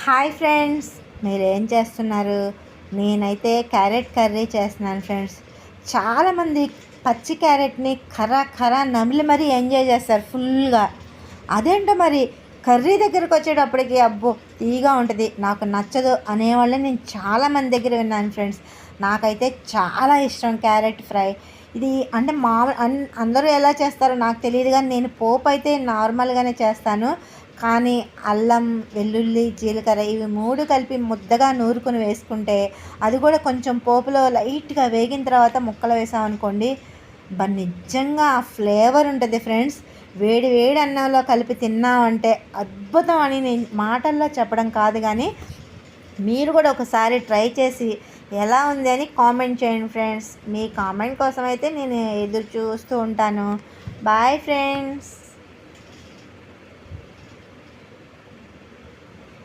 Hi friends, మీరేం చేస్తున్నారు? నేనైతే క్యారెట్ కర్రీ చేస్తున్నాను ఫ్రెండ్స్. చాలామంది పచ్చి క్యారెట్ని కర్ర కర్ర నమిలి మరీ ఎంజాయ్ చేస్తారు ఫుల్గా. అదేంటో మరి కర్రీ దగ్గరకు వచ్చేటప్పటికి అబ్బో తీగా ఉంటుంది, నాకు నచ్చదు అనేవాళ్ళని నేను చాలామంది దగ్గర విన్నాను ఫ్రెండ్స్. నాకైతే చాలా ఇష్టం క్యారెట్ ఫ్రై. ఇది అంటే అందరూ ఎలా చేస్తారో నాకు తెలియదు, కానీ నేను పోపు అయితే నార్మల్గానే చేస్తాను. కానీ అల్లం, వెల్లుల్లి, జీలకర్ర ఇవి 3 కలిపి ముద్దగా నూరుకొని వేసుకుంటే, అది కూడా కొంచెం పోపులో లైట్గా వేగిన తర్వాత ముక్కలు వేసామనుకోండి, నిజంగా ఆ ఫ్లేవర్ ఉంటుంది ఫ్రెండ్స్. వేడి వేడి అన్నంలో కలిపి తిన్నామంటే అద్భుతం అని నేను మాటల్లో చెప్పడం కాదు, కానీ మీరు కూడా ఒకసారి ట్రై చేసి ఎలా ఉంది అని కామెంట్ చేయండి ఫ్రెండ్స్. మీ కామెంట్ కోసం అయితే నేను ఎదురు చూస్తూ ఉంటాను. Boy friends.